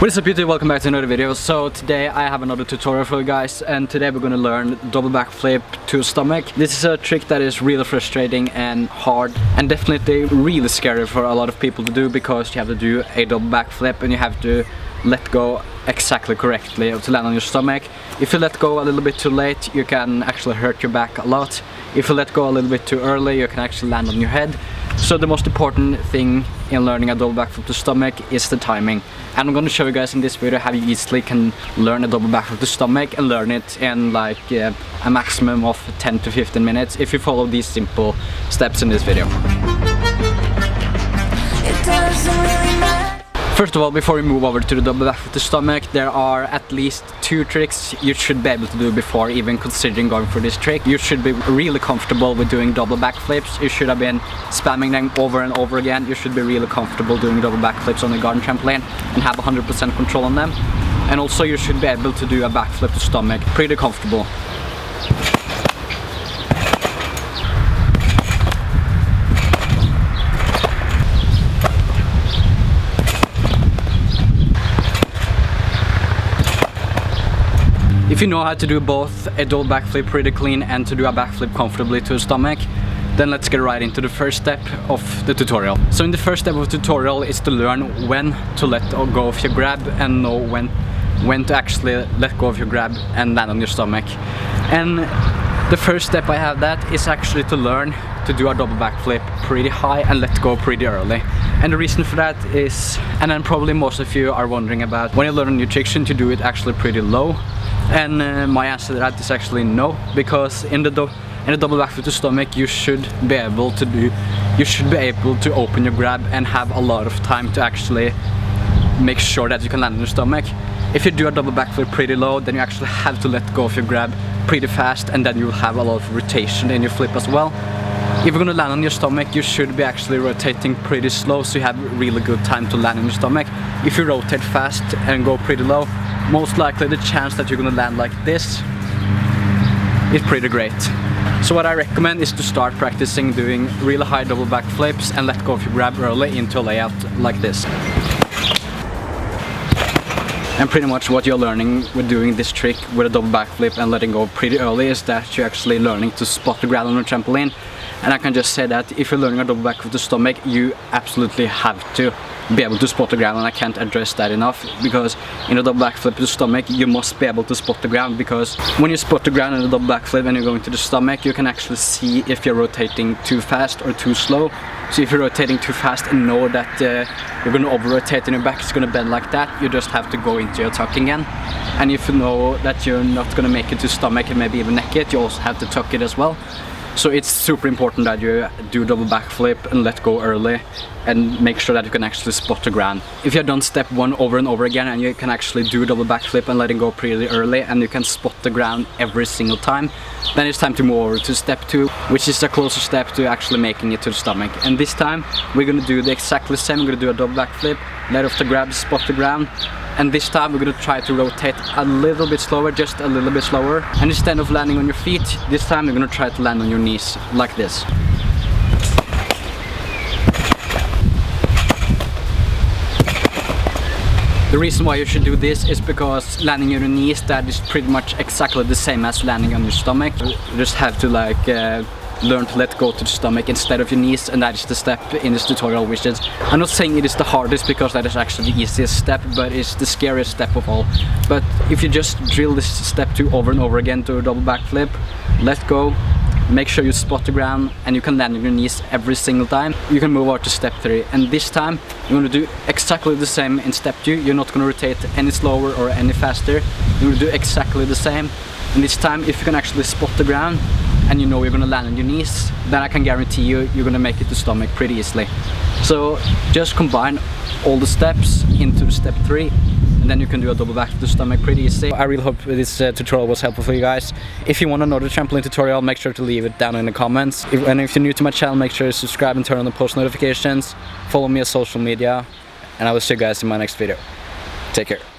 What is up YouTube, welcome back to another video. So today I have another tutorial for you guys, and today we're gonna learn double backflip to stomach. This is a trick that is really frustrating and hard and definitely really scary for a lot of people to do, because you have to do a double backflip and you have to let go exactly correctly to land on your stomach. If you let go a little bit too late, you can actually hurt your back a lot. If you let go a little bit too early, you can actually land on your head. So the most important thing in learning a double backflip to stomach is the timing. And I'm going to show you guys in this video how you easily can learn a double backflip to stomach and learn it in like a maximum of 10 to 15 minutes if you follow these simple steps in this video. First of all, before we move over to the double backflip to stomach, there are at least 2 tricks you should be able to do before even considering going for this trick. You should be really comfortable with doing double backflips. You should have been spamming them over and over again. You should be really comfortable doing double backflips on the garden trampoline and have 100% control on them. And also you should be able to do a backflip to stomach pretty comfortable. If you know how to do both a double backflip pretty clean and to do a backflip comfortably to the stomach, then let's get right into the first step of the tutorial. So in the first step of the tutorial is to learn when to let go of your grab and know when to actually let go of your grab and land on your stomach. And the first step I have that is actually to learn to do a double backflip pretty high and let go pretty early. And the reason for that is, and then probably most of you are wondering about, when you learn a new trick, shouldn't you do it actually pretty low? And my answer to that is actually no, because in the double backflip to stomach you should be able to open your grab and have a lot of time to actually make sure that you can land on your stomach. If you do a double backflip pretty low, then you actually have to let go of your grab pretty fast, and then you will have a lot of rotation in your flip as well. If you're gonna land on your stomach, you should be actually rotating pretty slow, so you have really good time to land on your stomach. If you rotate fast and go pretty low, most likely the chance that you're gonna land like this is pretty great. So what I recommend is to start practicing doing really high double backflips and let go of your grab early into a layout like this. And pretty much what you're learning with doing this trick with a double backflip and letting go pretty early is that you're actually learning to spot the ground on the trampoline. And I can just say that if you're learning a double backflip to stomach, you absolutely have to be able to spot the ground, and I can't address that enough, because in a double backflip to stomach you must be able to spot the ground, because when you spot the ground in a double backflip and you're going to the stomach, you can actually see if you're rotating too fast or too slow. So if you're rotating too fast and know that you're going to over-rotate and your back is going to bend like that, you just have to go into your tuck again. And if you know that you're not going to make it to stomach and maybe even neck it, you also have to tuck it as well. So it's super important that you do double backflip and let go early and make sure that you can actually spot the ground. If you have done step 1 over and over again and you can actually do double backflip and letting go pretty early and you can spot the ground every single time, then it's time to move over to step 2, which is the closer step to actually making it to the stomach. And this time we're going to do the exactly same. We're going to do a double backflip, let off the grab, spot the ground. And this time we're going to try to rotate a little bit slower, just a little bit slower. And instead of landing on your feet, this time you're going to try to land on your knees, like this. The reason why you should do this is because landing on your knees, that is pretty much exactly the same as landing on your stomach. You just have to learn to let go to the stomach instead of your knees, and that is the step in this tutorial, which is, I'm not saying it is the hardest, because that is actually the easiest step, but it's the scariest step of all. But if you just drill this step 2 over and over again to a double backflip, let go, make sure you spot the ground, and you can land on your knees every single time, you can move over to step 3. And this time you're going to do exactly the same in step 2. You're not going to rotate any slower or any faster. You're going to do exactly the same. And this time, if you can actually spot the ground and you know you're going to land on your knees, then I can guarantee you're going to make it to stomach pretty easily. So just combine all the steps into step 3, and then you can do a double back to the stomach pretty easy. I really hope this tutorial was helpful for you guys. If you want another trampoline tutorial, make sure to leave it down in the comments. And if you're new to my channel, make sure to subscribe and turn on the post notifications. Follow me on social media, and I will see you guys in my next video. Take care.